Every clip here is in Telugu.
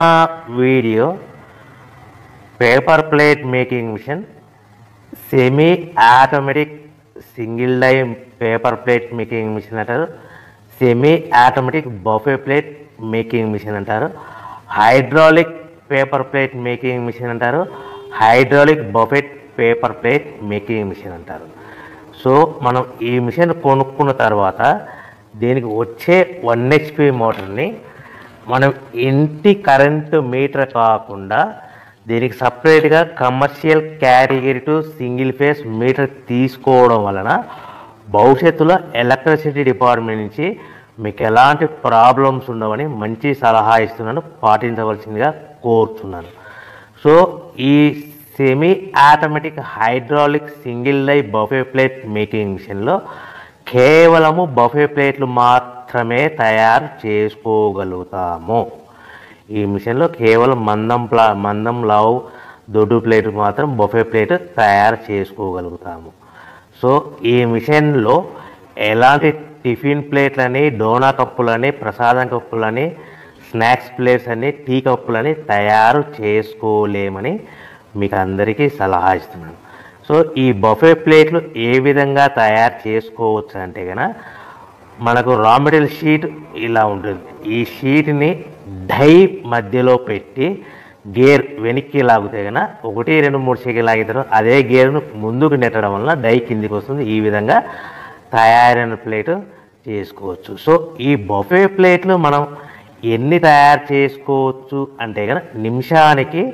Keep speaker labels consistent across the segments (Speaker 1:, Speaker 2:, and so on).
Speaker 1: Video paper plate making machine semi automatic single die paper plate making machine అంటారు. Semi automatic buffet plate making machine అంటారు. Hydraulic paper plate making machine అంటారు. Hydraulic buffet paper plate making machine అంటారు. సో మనం ఈ మిషన్ కొనుక్కున్న తర్వాత దీనికి వచ్చే 1 HP మోటార్ని మనం ఇంటి కరెంటు మీటర్ కాకుండా దీనికి సపరేట్గా commercial category to single phase metre తీసుకోవడం వలన భవిష్యత్తులో ఎలక్ట్రిసిటీ డిపార్ట్మెంట్ నుంచి మీకు ఎలాంటి ప్రాబ్లమ్స్ ఉండవని మంచి సలహా ఇస్తున్నాను, పాటించవలసిందిగా కోరుతున్నాను. సో ఈ semi automatic hydraulic single die buffet plate making మిషన్లో కేవలము బఫే ప్లేట్లు మాత్రమే తయారు చేసుకోగలుగుతాము. ఈ మిషన్లో కేవలం మందం లావు దొడ్డు ప్లేట్ మాత్రం బఫే ప్లేట్ తయారు చేసుకోగలుగుతాము. సో ఈ మిషన్లో ఎలాంటి టిఫిన్ ప్లేట్లని, డోనా కప్పులని, ప్రసాదం కప్పులని, స్నాక్స్ ప్లేట్స్ అని, టీ కప్పులని తయారు చేసుకోలేమని మీకు అందరికీ సలహా ఇస్తున్నాను. సో ఈ బఫే ప్లేట్లు ఏ విధంగా తయారు చేసుకోవచ్చు అంటే కనుక మనకు రా మెటీరియల్ షీట్ ఇలా ఉంటుంది. ఈ షీట్ని డై మధ్యలో పెట్టి గేర్ వెనక్కి లాగితే కనుక 1, 2, 3 సెకండ్లు లాగితే అదే గేర్ను ముందుకు నెట్టడం వలన డై కిందికి వస్తుంది. ఈ విధంగా తయారైన ప్లేటు చేసుకోవచ్చు. సో ఈ బఫే ప్లేట్లు మనం ఎన్ని తయారు చేసుకోవచ్చు అంటే కనుక నిమిషానికి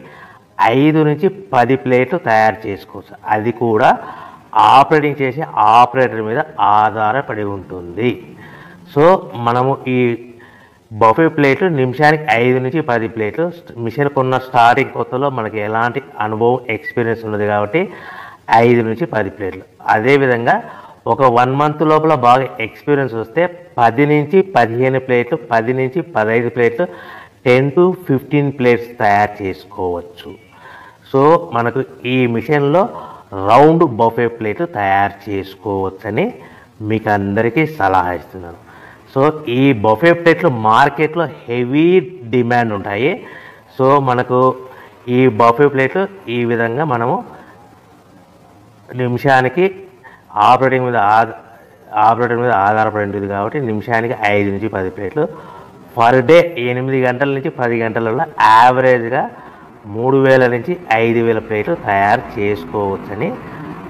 Speaker 1: 5 నుంచి 10 ప్లేట్లు తయారు చేసుకోవచ్చు. అది కూడా ఆపరేటింగ్ చేసే ఆపరేటర్ మీద ఆధారపడి ఉంటుంది. సో మనము ఈ బఫే ప్లేట్లు నిమిషానికి 5 నుంచి 10 ప్లేట్లు మిషన్ కొన్న స్టార్టింగ్ కొత్తలో మనకి ఎలాంటి అనుభవం ఎక్స్పీరియన్స్ ఉన్నది కాబట్టి 5 నుంచి 10 ప్లేట్లు. అదేవిధంగా ఒక 1 మంత్ లోపల బాగా ఎక్స్పీరియన్స్ వస్తే 10 నుంచి 15 ప్లేట్లు, 10 నుంచి 15 ప్లేట్లు, 10 to 15 ప్లేట్స్ తయారు చేసుకోవచ్చు. సో మనకు ఈ మిషన్లో రౌండ్ బఫే ప్లేట్ తయారు చేసుకోవచ్చని మీకు అందరికీ సలహా ఇస్తున్నాను. సో ఈ బఫే ప్లేట్లు మార్కెట్లో హెవీ డిమాండ్ ఉంటాయి. సో మనకు ఈ బఫే ప్లేట్లు ఈ విధంగా మనము నిమిషానికి ఆపరేటర్ మీద ఆధారపడి ఉంటుంది కాబట్టి నిమిషానికి 5 నుంచి 10 ప్లేట్లు పర్ డే 8 గంటల నుంచి 10 గంటలలో యావరేజ్గా 3000 నుంచి 5000 ప్లేట్లు తయారు చేసుకోవచ్చని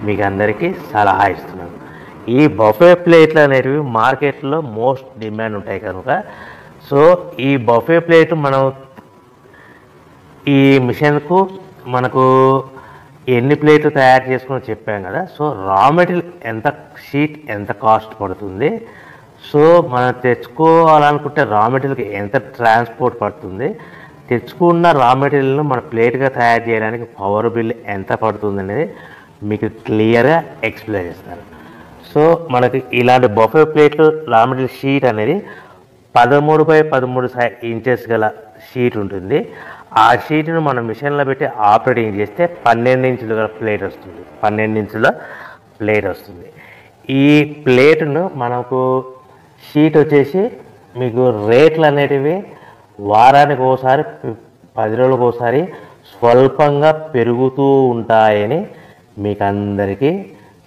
Speaker 1: మీకు అందరికీ సలహా ఇస్తున్నాను. ఈ బఫే ప్లేట్లు అనేటివి మార్కెట్లో మోస్ట్ డిమాండ్ ఉంటాయి కనుక సో ఈ బఫే ప్లేట్ మనం ఈ మిషన్కు మనకు ఎన్ని ప్లేట్లు తయారు చేసుకుని చెప్పాం కదా. సో రా మెటీరియల్ షీట్ ఎంత కాస్ట్ పడుతుంది, సో మనం తెచ్చుకోవాలనుకుంటే రా మెటీరియల్కి ఎంత ట్రాన్స్పోర్ట్ పడుతుంది, తెచ్చుకున్న రా మెటీరియల్ను మన ప్లేట్గా తయారు చేయడానికి పవర్ బిల్ ఎంత పడుతుంది అనేది మీకు క్లియర్గా ఎక్స్ప్లెయిన్ చేస్తారు. సో మనకి ఇలాంటి బఫే ప్లేట్లు రా మెటీరియల్ షీట్ అనేది 13x13 ఇంచెస్ గల షీట్ ఉంటుంది. ఆ షీట్ను మనం మిషన్లో పెట్టి ఆపరేటింగ్ చేస్తే 12 ఇంచుల గల ప్లేట్ వస్తుంది. 12 ఇంచుల ప్లేట్ వస్తుంది. ఈ ప్లేట్ను మనకు షీట్ వచ్చేసి మీకు రేట్లు అనేటివి వారానికి ఒకసారి 10 రోజులకు ఒకసారి స్వల్పంగా పెరుగుతూ ఉంటాయని మీకు అందరికీ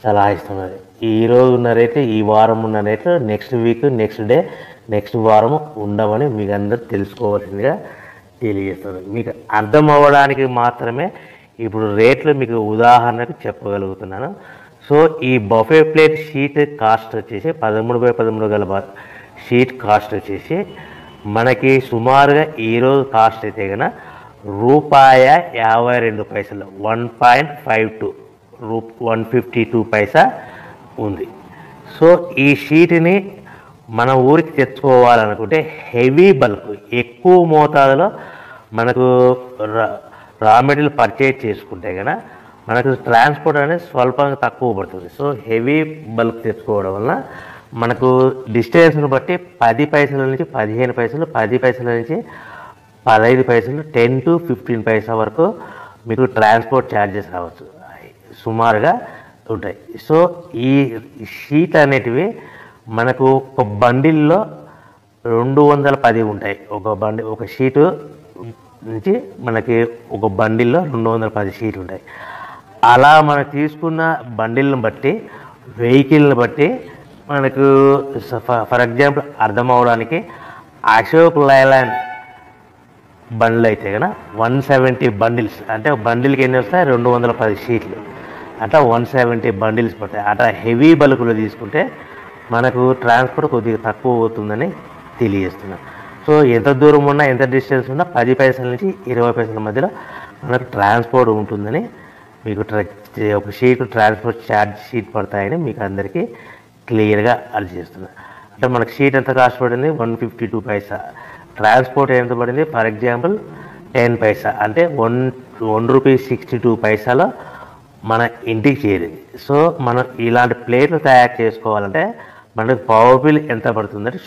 Speaker 1: సలహా ఇస్తున్నారు. ఈరోజు ఉన్న రేట్లు, ఈ వారం ఉన్న రేట్లు next week, next day, next వారం ఉండవని మీకు అందరూ తెలుసుకోవాల్సిందిగా తెలియజేస్తారు. మీకు అర్థం అవ్వడానికి మాత్రమే ఇప్పుడు రేట్లు మీకు ఉదాహరణకు చెప్పగలుగుతున్నాను. సో ఈ బఫే ప్లేట్ షీట్ కాస్ట్ వచ్చేసి 13x13 గల షీట్ కాస్ట్ వచ్చేసి మనకి సుమారుగా ఈరోజు కాస్ట్ అయితే కనుక ₹52 1.52 152 పైసా ఉంది. సో ఈ షీట్ని మన ఊరికి తెచ్చుకోవాలనుకుంటే హెవీ బల్క్ ఎక్కువ మోతాదులో మనకు రా మెటీరియల్ పర్చేజ్ చేసుకుంటే కనుక మనకు ట్రాన్స్పోర్ట్ అనేది స్వల్పంగా తక్కువ పడుతుంది. సో హెవీ బల్క్ తెచ్చుకోవడం వల్ల మనకు డిస్టెన్స్ను బట్టి 10 పైసల నుంచి 15 పైసలు, 10 పైసల నుంచి 15 పైసలు, 10 to 15 పైసా వరకు మీకు ట్రాన్స్పోర్ట్ ఛార్జెస్ రావచ్చు, సుమారుగా ఉంటాయి. సో ఈ షీట్ అనేటివి మనకు ఒక బండిల్లో 210 ఉంటాయి. ఒక షీటు నుంచి మనకి ఒక బండిల్లో 210 షీట్లు ఉంటాయి. అలా మనం తీసుకున్న బండిల్ని బట్టి వెహికల్ని బట్టి మనకు ఫర్ ఎగ్జాంపుల్ అర్థం అవడానికి అశోక్ లైలాండ్ బండ్లు అయితే కనుక 170 బండిల్స్ అంటే బండిల్కి ఎన్ని వస్తాయి 210 షీట్లు అట్లా 170 బండిల్స్ పడతాయి. అట్లా హెవీ బల్కులు తీసుకుంటే మనకు ట్రాన్స్పోర్ట్ కొద్దిగా తక్కువ అవుతుందని తెలియజేస్తున్నాను. సో ఎంత దూరం ఉన్నా ఎంత డిస్టెన్స్ ఉన్నా 10 పైసల నుంచి 20 పైసల మధ్యలో మనకు ట్రాన్స్పోర్ట్ ఉంటుందని మీకు ఒక షీట్ ట్రాన్స్పోర్ట్ ఛార్జ్ షీట్ పడతాయని మీకు అందరికీ క్లియర్గా అర్థం చేస్తున్నాను. అంటే మనకు షీట్ ఎంత కాస్ట్ పడింది 152 పైసా, ట్రాన్స్పోర్ట్ ఎంత పడింది ఫర్ ఎగ్జాంపుల్ 10 పైసా అంటే 1 రూపీ 62 పైసాలో మన ఇంటికి చేరింది. సో మనం ఇలాంటి ప్లేట్లు తయారు చేసుకోవాలంటే మనకు పవర్ బిల్ ఎంత పడుతుందంటే